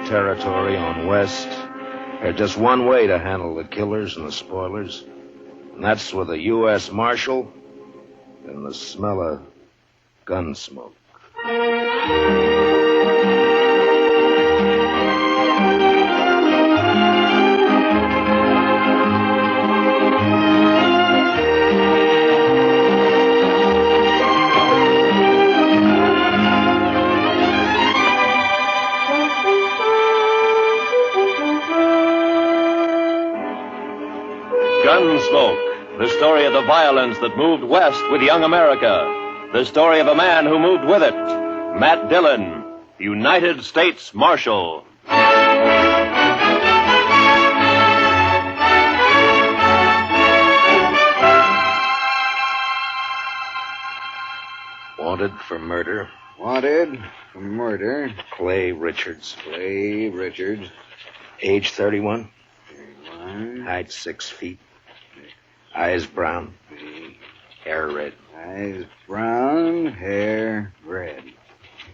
territory on West, there's just one way to handle the killers and the spoilers, and that's with a U.S. Marshal and the smell of Gunsmoke. Gunsmoke, the story of the violence that moved west with young America. The story of a man who moved with it. Matt Dillon, United States Marshal. Wanted for murder. Wanted for murder. Clay Richards. Clay Richards. Age 31. 31. Height 6 feet. Eyes brown. Hair red. Eyes brown, hair red.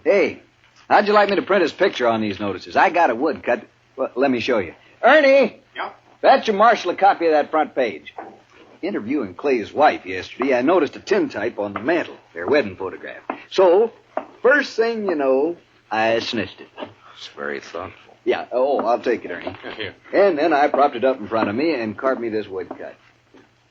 Hey, how'd you like me to print his picture on these notices? I got a woodcut. Well, let me show you. Ernie! Yep? Fetch your marshal a copy of that front page. Interviewing Clay's wife yesterday, I noticed a tintype on the mantel, their wedding photograph. So, first thing you know, I snitched it. It's very thoughtful. Yeah, I'll take it, Ernie. Here. And then I propped it up in front of me and carved me this woodcut.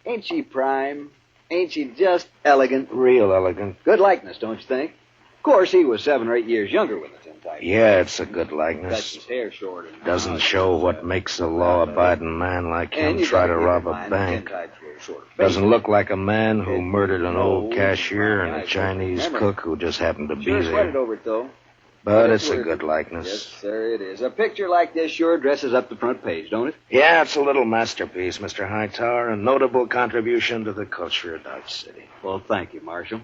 Ain't she prime? Ain't she just elegant? Real elegant. Good likeness, don't you think? Of course, he was 7 or 8 years younger with the tintype. Yeah, it's a good Cut likeness. his hair short. And Doesn't show what makes a law-abiding man like And him you try gotta to keep rob in a mind the bank. tintype's very short. Doesn't look like a man who It murdered an old knows cashier and my a eyes. Chinese Remember, cook who just happened to be Sure sweated there. over it, though. But Yes, it's a we're- good likeness. Yes, sir, it is. A picture like this sure dresses up the front page, don't it? Yeah, it's a little masterpiece, Mr. Hightower, a notable contribution to the culture of Dodge City. Well, thank you, Marshal.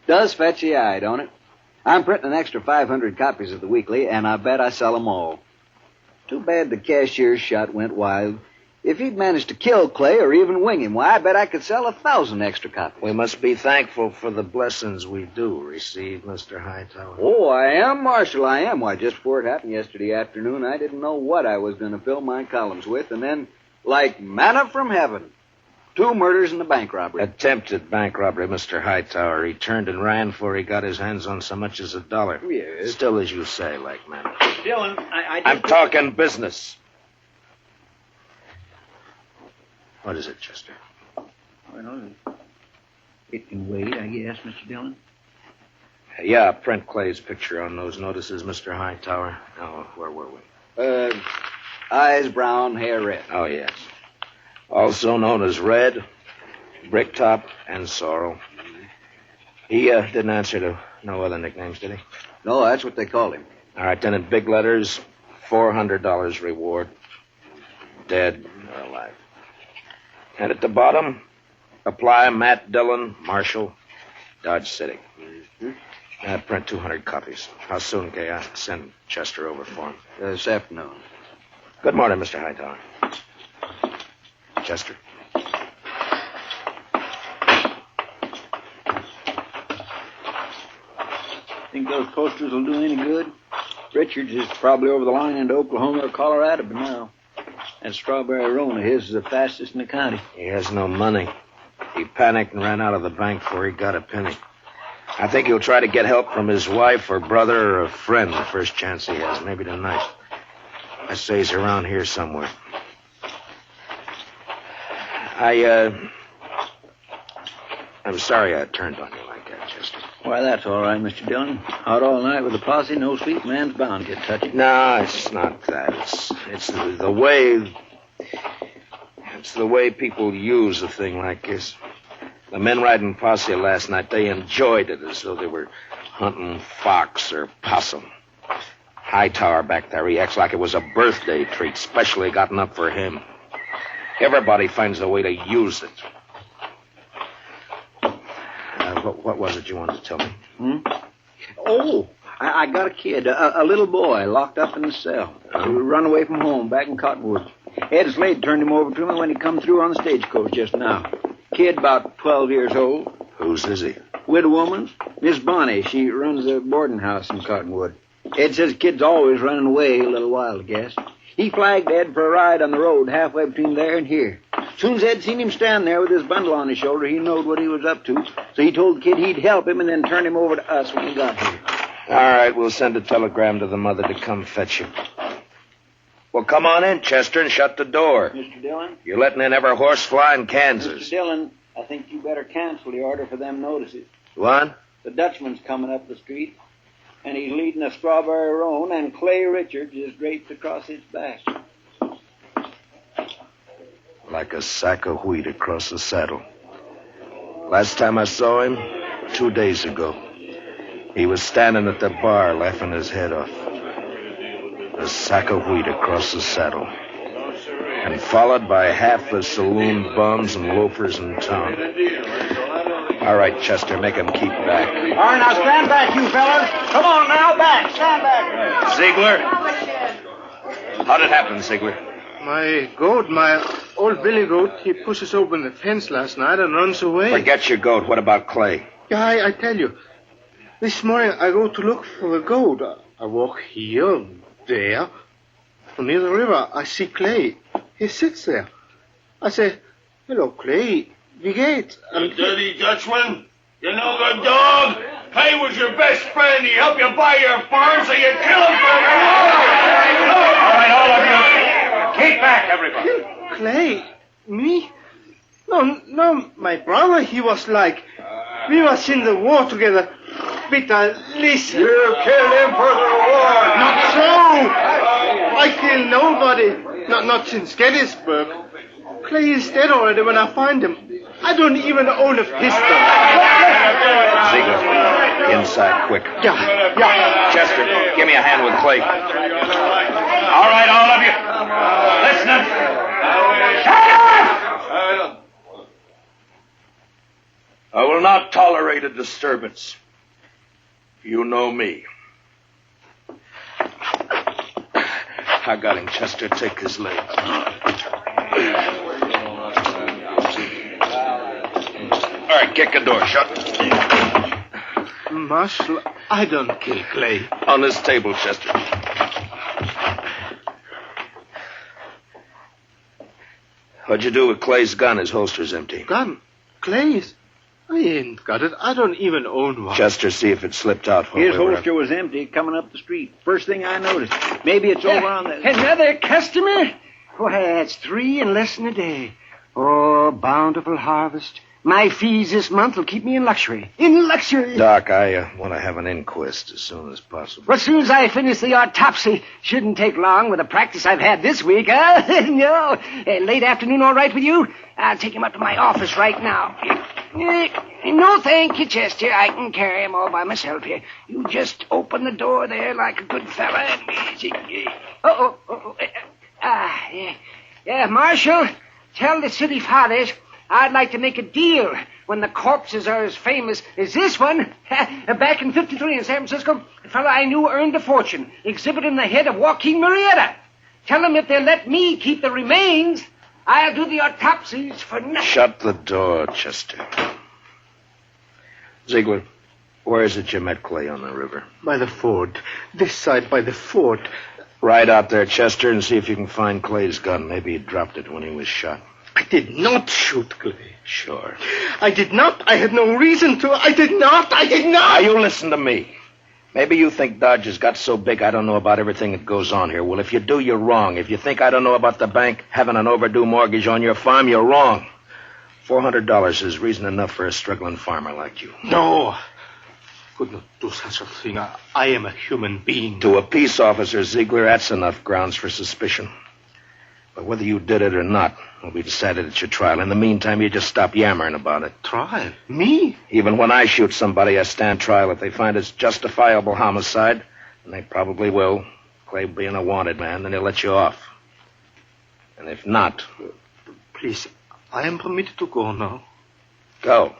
Does fetch the eye, don't it? I'm printing an extra 500 copies of the weekly, and I bet I sell them all. Too bad the cashier's shot went wild. If he'd managed to kill Clay or even wing him, why, I bet I could sell 1,000 extra copies. We must be thankful for the blessings we do receive, Mr. Hightower. Oh, I am, Marshal, I am. Why, just before it happened yesterday afternoon, I didn't know what I was going to fill my columns with, and then, like manna from heaven, 2 murders and a bank robbery. Attempted bank robbery, Mr. Hightower. He turned and ran before he got his hands on so much as $1. Yes. Still, as you say, like man. Dillon, I'm talking business. What is it, Chester? Well, it can wait, I guess, Mr. Dillon. Yeah, print Clay's picture on those notices, Mr. Hightower. Oh, where were we? Eyes brown, hair red. Oh, yes. Also known as Red, Bricktop, and Sorrel. He didn't answer to no other nicknames, did he? No, that's what they called him. All right, then in big letters, $400 reward. Dead or alive. And at the bottom, apply Matt Dillon, Marshal, Dodge City. Print 200 copies. How soon can I send Chester over for him? This afternoon. Good morning, Mr. Hightower. Chester? Think those posters will do any good? Richards is probably over the line into Oklahoma or Colorado by now. That strawberry roan of his is the fastest in the county. He has no money. He panicked and ran out of the bank before he got a penny. I think he'll try to get help from his wife or brother or a friend the first chance he has, maybe tonight. I say he's around here somewhere. I'm sorry I turned on you like that, Chester. Why, that's all right, Mr. Dillon. Out all night with a posse, no sleep, man's bound to get touchy. No, it's not that. It's the way... It's the way people use a thing like this. The men riding posse last night, they enjoyed it as though they were hunting fox or possum. Hightower back there, he acts like it was a birthday treat, specially gotten up for him. Everybody finds a way to use it. What was it you wanted to tell me? Oh, I got a kid, a little boy, locked up in the cell. He run away from home back in Cottonwood. Ed Slade turned him over to me when he come through on the stagecoach just now. Kid about 12 years old. Whose is he? Widow woman. Miss Bonnie, she runs a boarding house in Cottonwood. Ed says kid's always running away a little wild, I guess. He flagged Ed for a ride on the road halfway between there and here. As soon as Ed seen him stand there with his bundle on his shoulder, he knowed what he was up to. So he told the kid he'd help him and then turn him over to us when he got here. All right, we'll send a telegram to the mother to come fetch you. Well, come on in, Chester, and shut the door. Mr. Dillon? You're letting in every horse fly in Kansas. Mr. Dillon, I think you better cancel the order for them notices. What? The Dutchman's coming up the street, and he's leading a strawberry roan, and Clay Richards is draped across his back. Like a sack of wheat across the saddle. Last time I saw him, 2 days ago, he was standing at the bar laughing his head off. A sack of wheat across the saddle. And followed by half the saloon bums and loafers in town. All right, Chester, make him keep back. All right, now stand back, you fellas. Come on now, back. Stand back. Ziegler? How'd it happen, Ziegler? My goat, my old billy goat, he pushes open the fence last night and runs away. Forget your goat. What about Clay? Yeah, I tell you. This morning I go to look for the goat. I walk here, there. Near the river, I see Clay. He sits there. I say, hello, Clay. Wie geht's? You dirty Dutchman. You no good dog. Clay was your best friend. He helped you buy your farm, so you kill him for your All right, all of you. Keep back, everybody. Clay? Me? No, my brother, he was like... We was in the war together. Peter, listen. You killed him for the war. Not so! I killed nobody. Not since Gettysburg. Clay is dead already when I find him. I don't even own a pistol. Ziegler, inside, quick. Yeah. Chester, give me a hand with Clay. All right, all of you. Listen. Shut up! I will not tolerate a disturbance. You know me. I got him, Chester. Take his leg. All right, kick the door shut. Marshal, I don't kill Clay. On this table, Chester. What'd you do with Clay's gun? His holster's empty. Gun? Clay's? I ain't got it. I don't even own one. Chester, see if it slipped out. His holster was empty coming up the street. First thing I noticed. Maybe it's over on the... Another customer? Why, that's 3 in less than a day. Oh, bountiful harvest. My fees this month will keep me in luxury. In luxury. Doc, I want to have an inquest as soon as possible. Well, as soon as I finish the autopsy, shouldn't take long with the practice I've had this week, huh? No. Late afternoon all right with you? I'll take him up to my office right now. No, thank you, Chester. I can carry him all by myself here. You just open the door there like a good fella and... Yeah, Marshal, tell the city fathers I'd like to make a deal when the corpses are as famous as this one. Back in 53 in San Francisco, a fellow I knew earned a fortune exhibiting the head of Joaquin Murrieta. Tell them if they'll let me keep the remains, I'll do the autopsies for nothing. Shut the door, Chester. Ziegler, where is it you met Clay on the river? By the ford. This side by the ford. Ride out there, Chester, and see if you can find Clay's gun. Maybe he dropped it when he was shot. I did not shoot Clay. Sure. I did not. I had no reason to. I did not. Now, you listen to me. Maybe you think Dodge has got so big I don't know about everything that goes on here. Well, if you do, you're wrong. If you think I don't know about the bank having an overdue mortgage on your farm, you're wrong. $400 is reason enough for a struggling farmer like you. No. Could not do such a thing. I am a human being. To a peace officer, Ziegler, that's enough grounds for suspicion. But whether you did it or not will be decided at your trial. In the meantime, you just stop yammering about it. Trial? Me? Even when I shoot somebody, I stand trial. If they find it's justifiable homicide, and they probably will, Clay being a wanted man, then they'll let you off. And if not... Please, I am permitted to go now. Go.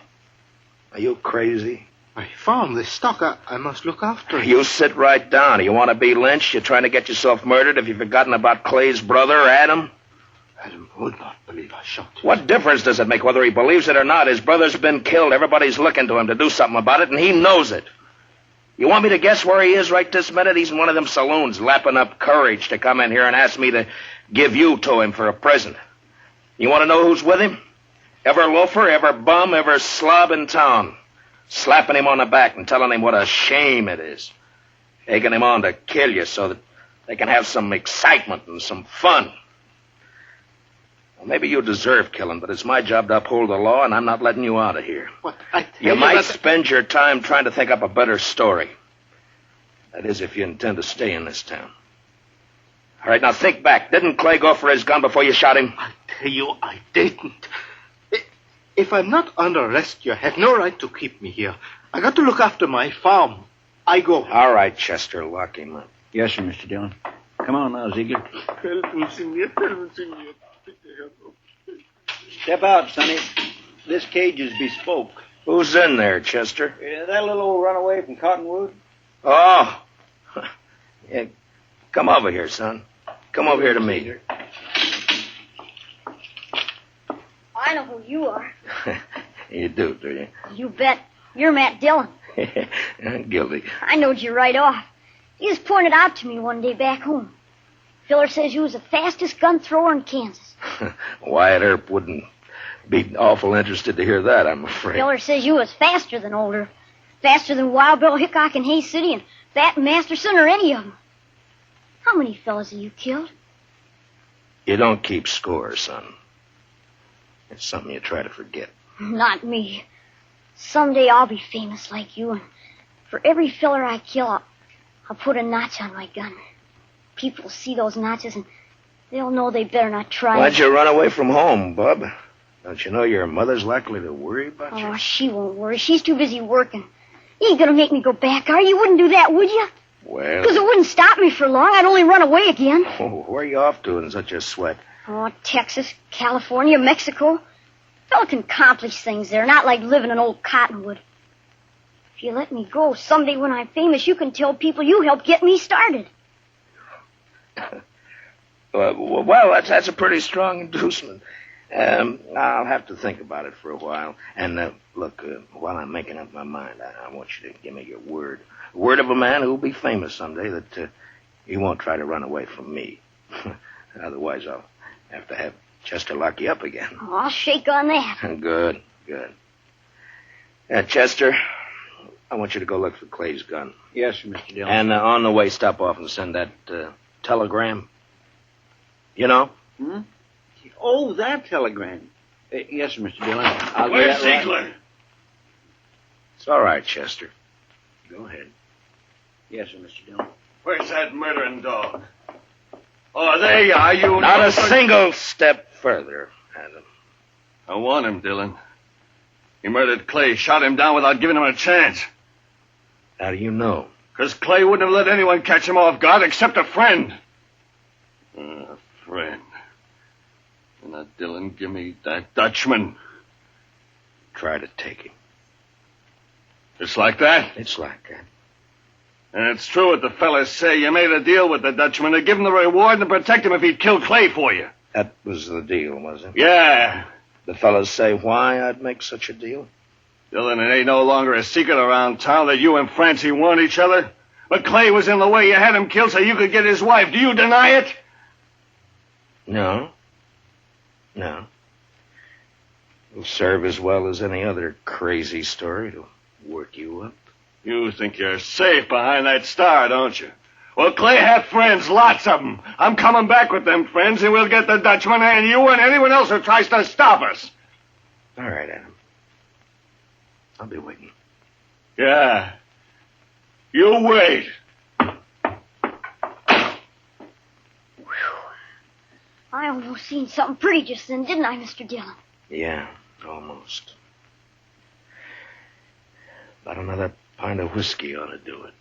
Are you crazy? My farm, the stock, I must look after it. You sit right down. You want to be lynched? You're trying to get yourself murdered? Have you forgotten about Clay's brother, Adam? Adam would not believe I shot him. What difference does it make whether he believes it or not? His brother's been killed. Everybody's looking to him to do something about it, and he knows it. You want me to guess where he is right this minute? He's in one of them saloons, lapping up courage to come in here and ask me to give you to him for a present. You want to know who's with him? Every loafer, every bum, every slob in town. Slapping him on the back and telling him what a shame it is. Taking him on to kill you so that they can have some excitement and some fun. Well, maybe you deserve killing, but it's my job to uphold the law, and I'm not letting you out of here. But I tell You might that- spend your time trying to think up a better story. That is, if you intend to stay in this town. All right, now think back. Didn't Clay go for his gun before you shot him? I tell you, I didn't. If I'm not under arrest, you have no right to keep me here. I got to look after my farm. I go. All right, Chester, lock him up. Yes, sir, Mr. Dillon. Come on now, Ziegler. Step out, Sonny. This cage is bespoke. Who's in there, Chester? That little old runaway from Cottonwood? Oh. Yeah, come over here, son. Come over here to me. I know who you are. You do you? You bet. You're Matt Dillon. Guilty. I knowed you right off. You just pointed out to me one day back home. Filler says you was the fastest gun thrower in Kansas. Wyatt Earp wouldn't be awful interested to hear that, I'm afraid. Filler says you was faster than Older. Faster than Wild Bill Hickok in Hayes City and Fat Masterson or any of them. How many fellas have you killed? You don't keep score, son. It's something you try to forget. Not me. Someday I'll be famous like you, and for every filler I kill, I'll put a notch on my gun. People will see those notches, and they'll know they better not try. Why'd you run away from home, bub? Don't you know your mother's likely to worry about you? Oh, she won't worry. She's too busy working. You ain't gonna make me go back, are you? You wouldn't do that, would you? Well... Because it wouldn't stop me for long. I'd only run away again. Oh, where are you off to in such a sweat? Oh, Texas, California, Mexico. A fellow can accomplish things there, not like living in old Cottonwood. If you let me go, someday when I'm famous, you can tell people you helped get me started. Well, that's a pretty strong inducement. I'll have to think about it for a while. And, look, while I'm making up my mind, I want you to give me your word. Word of a man who'll be famous someday that he won't try to run away from me. Otherwise, I'll have to have Chester lock you up again. Oh, I'll shake on that. Good. Chester, I want you to go look for Clay's gun. Yes, sir, Mr. Dillon. And on the way, stop off and send that telegram. You know? Hmm? Oh, that telegram. Yes, sir, Mr. Dillon. I'll do Where's that Ziegler? right. It's all right, Chester. Go ahead. Yes, sir, Mr. Dillon. Where's that murdering dog? Oh, there you are, you... Not a single step further, Adam. I want him, Dillon. He murdered Clay, shot him down without giving him a chance. How do you know? Because Clay wouldn't have let anyone catch him off guard except a friend. A friend. And now, Dillon, give me that Dutchman. Try to take him. It's like that? It's like that. And it's true what the fellas say. You made a deal with the Dutchman to give him the reward and to protect him if he'd kill Clay for you. That was the deal, was it? Yeah. The fellas say why I'd make such a deal? Dillon, it ain't no longer a secret around town that you and Francie want each other. But Clay was in the way. You had him killed so you could get his wife. Do you deny it? No. It'll serve as well as any other crazy story to work you up. You think you're safe behind that star, don't you? Well, Clay had friends, lots of them. I'm coming back with them friends, and we'll get the Dutchman and you and anyone else who tries to stop us. All right, Adam. I'll be waiting. Yeah. You wait. I almost seen something pretty just then, didn't I, Mr. Dillon? Yeah, almost. About another pint of whiskey ought to do it.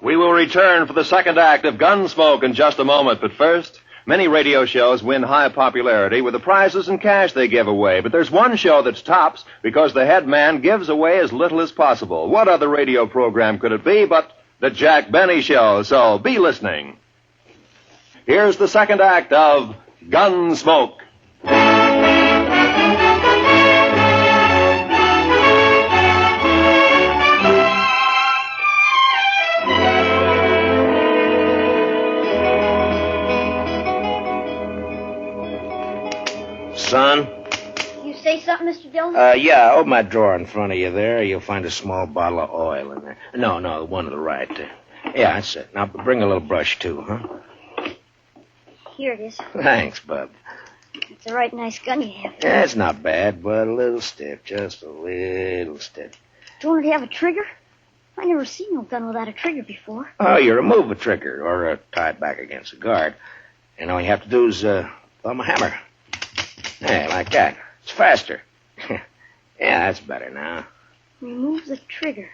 We will return for the second act of Gunsmoke in just a moment, but first, many radio shows win high popularity with the prizes and cash they give away, but there's one show that's tops because the head man gives away as little as possible. What other radio program could it be but The Jack Benny Show, so be listening. Here's the second act of Gunsmoke. Son? You say something, Mr. Dillon? Yeah, open that drawer in front of you there. You'll find a small bottle of oil in there. No, the one to the right there. Yeah, that's it. Now, bring a little brush, too, huh? Here it is. Thanks, bub. It's a right nice gun you have. Yeah, it's not bad, but a little stiff. Just a little stiff. Don't it have a trigger? I never seen no gun without a trigger before. Oh, you remove a trigger or tie it back against a guard. And all you have to do is thumb a hammer. Yeah, like that. It's faster. Yeah, that's better now. Remove the trigger.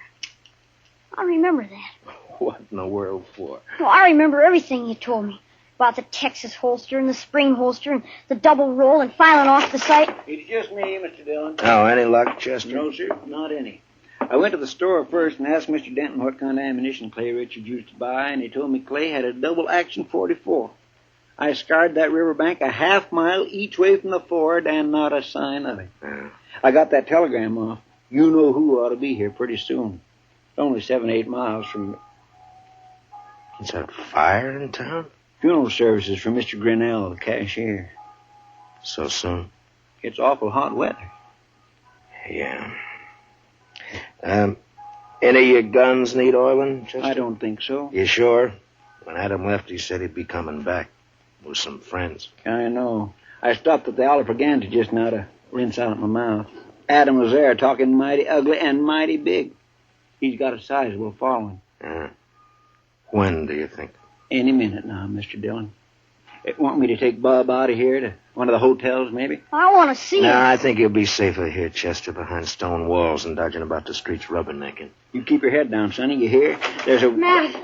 I'll remember that. What in the world for? Well, I remember everything you told me. About the Texas holster and the spring holster and the double roll and filing off the sight. It's just me, Mr. Dillon. Oh, any luck, Chester? No, sir, not any. I went to the store first and asked Mr. Denton what kind of ammunition Clay Richards used to buy, and he told me Clay had a double-action 44. I scoured that riverbank a half-mile each way from the ford, and not a sign of it. I got that telegram off. You know who ought to be here pretty soon. It's only 7-8 miles from... Is that fire in town? Funeral services for Mr. Grinnell, the cashier. So soon? It's awful hot weather. Yeah. Any of your guns need oiling, Chester? I don't think so. You sure? When Adam left, he said he'd be coming back with some friends. I know. I stopped at the Oliver Gantry just now to rinse out my mouth. Adam was there talking mighty ugly and mighty big. He's got a sizable following. When do you think? Any minute now, Mr. Dillon. Want me to take Bob out of here to one of the hotels, maybe? I want to see No, it. I think you'll be safer here, Chester, behind stone walls and dodging about the streets rubbernecking. You keep your head down, Sonny. You hear? There's a... Matt,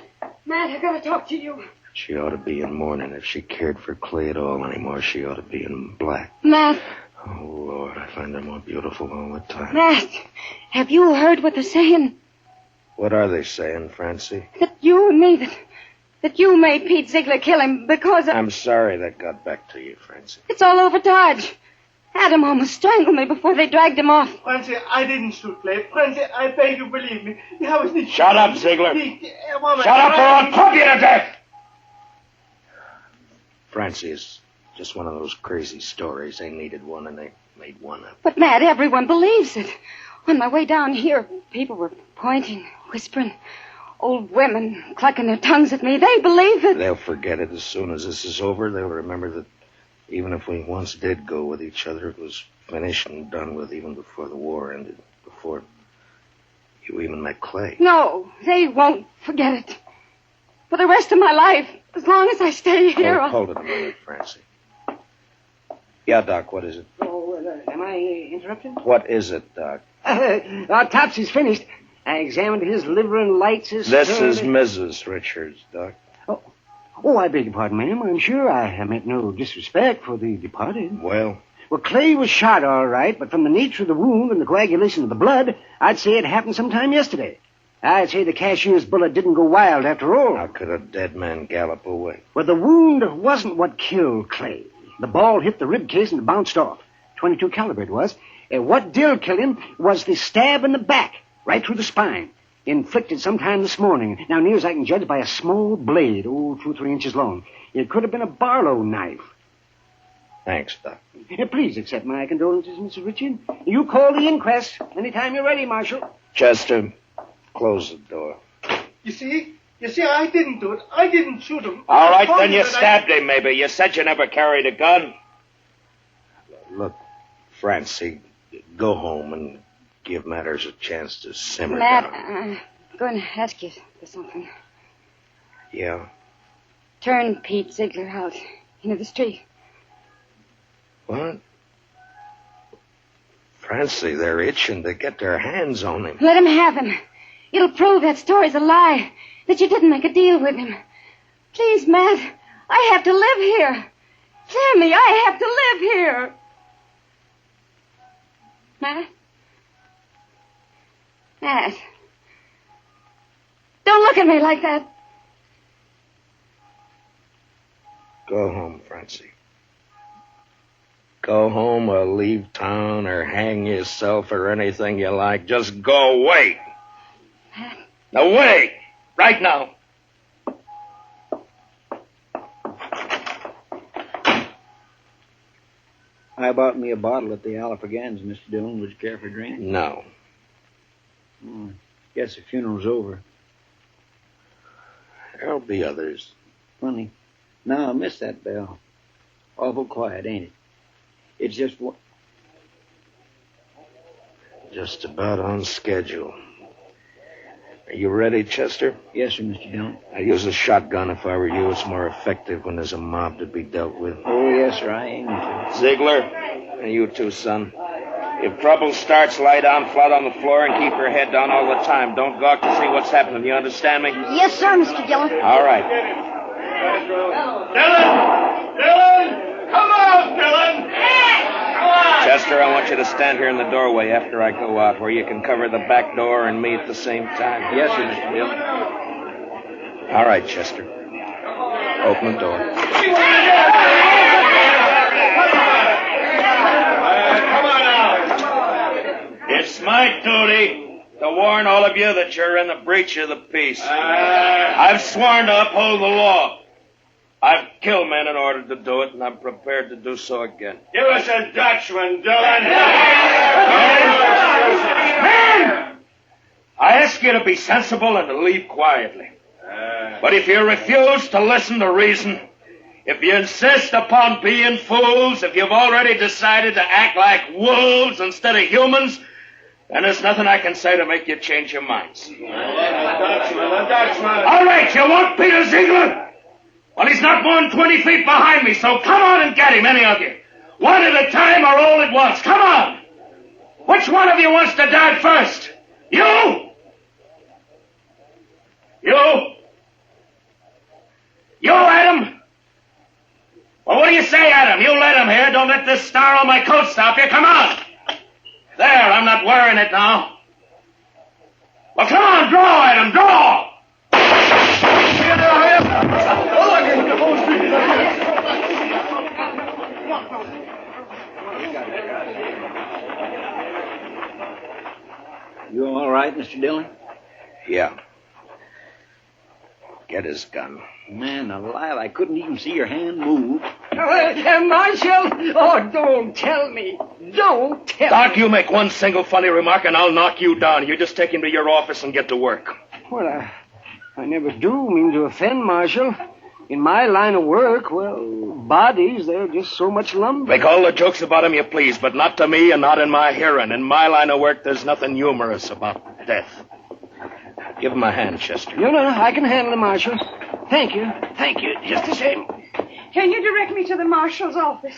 I gotta talk to you. She ought to be in mourning. If she cared for Clay at all anymore, she ought to be in black. Matt, Oh, Lord, I find her more beautiful all the time. Matt, have you heard what they're saying? What are they saying, Francie? That you and me, that you made Pete Ziegler kill him because I'm sorry that got back to you, Francie. it's all over Dodge. Adam almost strangled me before they dragged him off. Francie, I didn't shoot Clay. Francie, I beg you, believe me. Shut up, Ziegler. Shut up or I'll pump you to death! Francie is just one of those crazy stories. They needed one and they made one up. But, Matt, everyone believes it. On my way down here, people were pointing, whispering. Old women clucking their tongues at me. They believe it. They'll forget it as soon as this is over. They'll remember that even if we once did go with each other, it was finished and done with even before the war ended, before you even met Clay. No, they won't forget it. For the rest of my life, as long as I stay here, Hold it a minute, Francie. Yeah, Doc, what is it? Oh, am I interrupted? What is it, Doc? Our Topsy's finished. I examined his liver and lights his... This is Mrs. Richards, Doc. Oh, I beg your pardon, ma'am. I'm sure I meant no disrespect for the departed. Well, Clay was shot all right, but from the nature of the wound and the coagulation of the blood, I'd say it happened sometime yesterday. I'd say the cashier's bullet didn't go wild after all. how could a dead man gallop away? Well, the wound wasn't what killed Clay. The ball hit the rib case and it bounced off. 22 caliber it was. And what did kill him was the stab in the back, right through the spine, inflicted sometime this morning. Now, near as I can judge, by a small blade, 2 or 3 inches long. It could have been a Barlow knife. Thanks, Doc. Please accept my condolences, Mr. Richard. You call the inquest anytime you're ready, Marshal. Chester, close the door. You see, I didn't do it. I didn't shoot him. All right, I told then you that stabbed him, maybe. You said you never carried a gun. Look, Francie, go home and give matters a chance to simmer Matt, down. I'm going to ask you for something. Yeah? Turn Pete Ziegler out into the street. What? Francie, they're itching to get their hands on him. Let him have him. It'll prove that story's a lie, that you didn't make a deal with him. Please, Matt, I have to live here. Hear me, I have to live here. Matt? Matt? Don't look at me like that. Go home, Francie. Go home or leave town or hang yourself or anything you like. Just go away. Away! Right now. I bought me a bottle at the Alafragans, Mr. Dillon. Would you care for a drink? No. Guess the funeral's over. There'll be others. Funny. No, I missed that bell. Awful quiet, ain't it? It's just what... Just about on schedule. Are you ready, Chester? Yes, sir, Mr. Dillon. I use a shotgun if I were you. It's more effective when there's a mob to be dealt with. Oh, yes, sir, I aim to. Ziegler, and you too, son. If trouble starts, lie down flat on the floor and keep your head down all the time. Don't gawk to see what's happening. You understand me? Yes, sir, Mr. Dillon. All right. Dillon! Dillon! Come on, Dillon! Come on! Chester, I want you to stand here in the doorway after I go out, where you can cover the back door and me at the same time. Yes, sir, Mr. Dillon. All right, Chester. Open the door. Come on now. It's my duty to warn all of you that you're in the breach of the peace. I've sworn to uphold the law. I've killed men in order to do it, and I'm prepared to do so again. Give us a Dutchman, Dillon. Men! I ask you to be sensible and to leave quietly. But if you refuse to listen to reason, if you insist upon being fools, if you've already decided to act like wolves instead of humans, then there's nothing I can say to make you change your minds. A Dutchman. All right, you won't beat a Ziegler? Well, he's not more than 20 feet behind me, so come on and get him, any of you. One at a time or all at once. Come on. Which one of you wants to die first? You? You, Adam? Well, what do you say, Adam? You let him here. Don't let this star on my coat stop you. Come on. There, I'm not wearing it now. Well, come on, draw, Adam, draw. You all right, Mr. Dillon? Yeah. Get his gun. Man alive, I couldn't even see your hand move. Marshal? Oh, don't tell me. Don't tell Doc, me. you make one single funny remark and I'll knock you down. You just take him to your office and get to work. Well, I never do mean to offend, Marshal. In my line of work, well, bodies, they're just so much lumber. Make all the jokes about him you please, but not to me and not in my hearing. In my line of work, there's nothing humorous about death. Give him a hand, Chester. No, I can handle it, Marshal. Thank you. Just the same. Can you direct me to the marshal's office?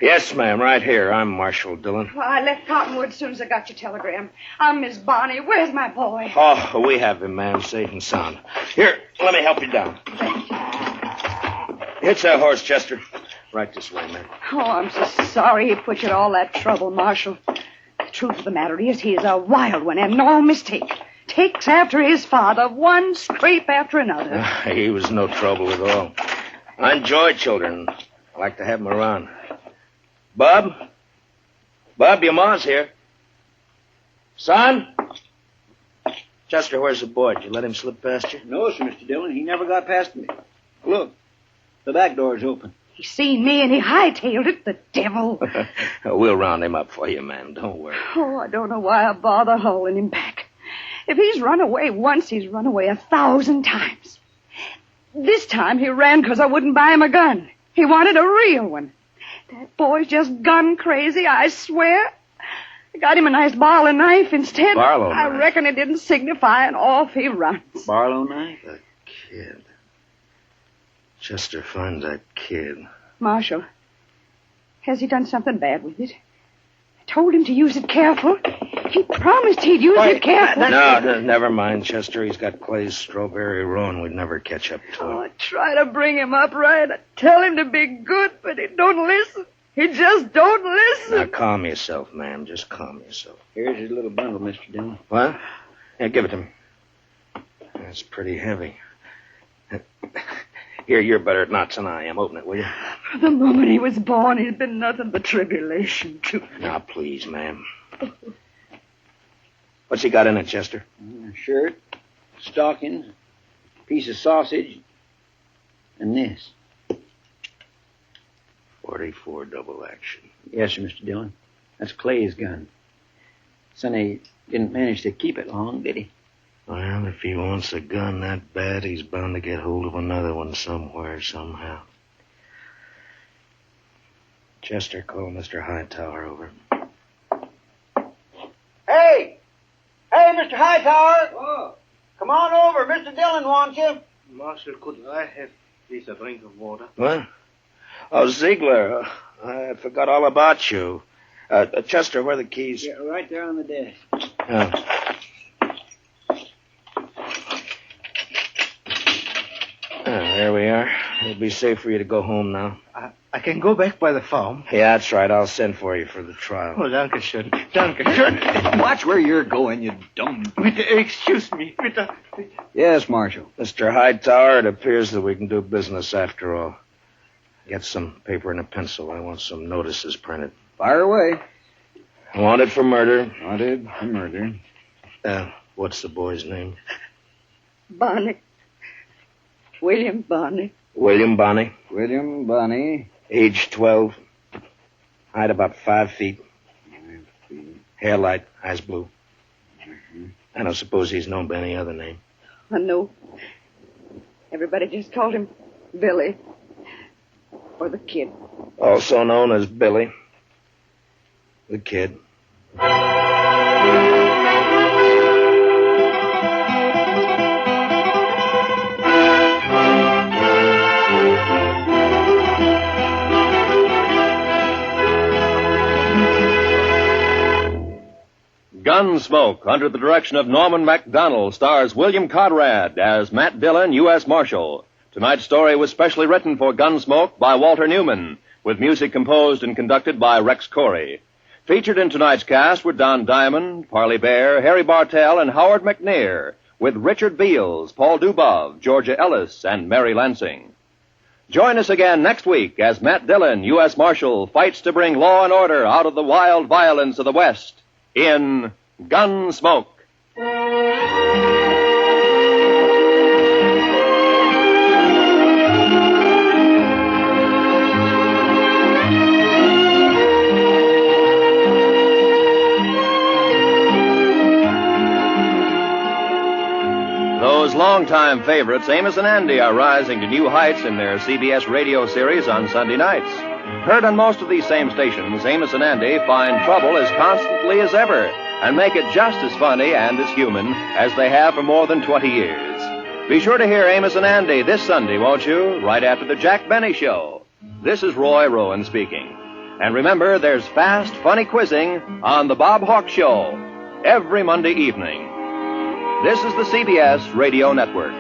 Yes, ma'am, right here. I'm Marshal Dillon. Well, I left Cottonwood as soon as I got your telegram. I'm Miss Bonnie. Where's my boy? Oh, we have him, ma'am, safe and sound. Here, let me help you down. Hitch that horse, Chester. Right this way, ma'am. Oh, I'm so sorry he put you to all that trouble, Marshal. The truth of the matter is he is a wild one and no mistake. Takes after his father, one scrape after another. He was no trouble at all. I enjoy children. I like to have them around. Bob, your ma's here. Son? Chester, where's the boy? Did you let him slip past you? No, sir, Mr. Dillon. He never got past me. Look, the back door's open. He seen me and he hightailed it, the devil. We'll round him up for you, ma'am. Don't worry. Oh, I don't know why I bother hauling him back. If he's run away once, he's run away 1,000 times. This time he ran because I wouldn't buy him a gun. He wanted a real one. That boy's just gun crazy, I swear. I got him a nice Barlow knife instead. Barlow I knife? reckon it didn't signify, and off he runs. Barlow knife? The kid. Chester, find that kid. Marshal, has he done something bad with it? I told him to use it careful. He promised he'd use it careful. No, never mind, Chester. He's got Clay's strawberry roan. We'd never catch up to him. Oh, I try to bring him up right. I tell him to be good, but he don't listen. He just don't listen. Now, calm yourself, ma'am. Just calm yourself. Here's his little bundle, Mr. Dillon. What? Yeah, give it to me. That's pretty heavy. Here, you're better at knots than I am. Open it, will you? From the moment he was born, he's been nothing but tribulation to me. Now, please, ma'am. What's he got in it, Chester? Shirt, stockings, piece of sausage, and this. 44 double action. Yes, sir, Mr. Dillon. That's Clay's gun. Sonny didn't manage to keep it long, did he? Well, if he wants a gun that bad, he's bound to get hold of another one somewhere, somehow. Chester, call Mr. Hightower over. Hey! Hey, Mr. Hightower! Oh. Come on over. Mr. Dillon wants you. Marshal, could I have please a drink of water? What? Oh, Ziegler, I forgot all about you. Chester, where are the keys? Yeah, right there on the desk. There we are. It'll be safe for you to go home now. I can go back by the farm. Yeah, that's right. I'll send for you for the trial. Oh, danke schön. Danke schön. Watch where you're going, you dumb... Excuse me. Bitte. Yes, Marshal. Mr. Hightower, it appears that we can do business after all. Get some paper and a pencil. I want some notices printed. Fire away. Wanted for murder. Wanted for murder. What's the boy's name? Bonnie. William Bonnie. William Bonnie. William Bonnie. Age 12. Height about 5 feet. Hair light, eyes blue. Mm-hmm. I don't suppose he's known by any other name. I know. Everybody just called him Billy. Or the Kid. Also known as Billy. The Kid. Gunsmoke, under the direction of Norman MacDonald, stars William Conrad as Matt Dillon, U.S. Marshal. Tonight's story was specially written for Gunsmoke by Walter Newman, with music composed and conducted by Rex Corey. Featured in tonight's cast were Don Diamond, Parley Bear, Harry Bartell, and Howard McNear, with Richard Beals, Paul Dubov, Georgia Ellis, and Mary Lansing. Join us again next week as Matt Dillon, U.S. Marshal, fights to bring law and order out of the wild violence of the West in Gunsmoke. Those longtime favorites, Amos and Andy, are rising to new heights in their CBS radio series on Sunday nights. Heard on most of these same stations, Amos and Andy find trouble as constantly as ever and make it just as funny and as human as they have for more than 20 years. Be sure to hear Amos and Andy this Sunday, won't you? Right after the Jack Benny Show. This is Roy Rowan speaking. And remember, there's fast, funny quizzing on The Bob Hawk Show every Monday evening. This is the CBS Radio Network.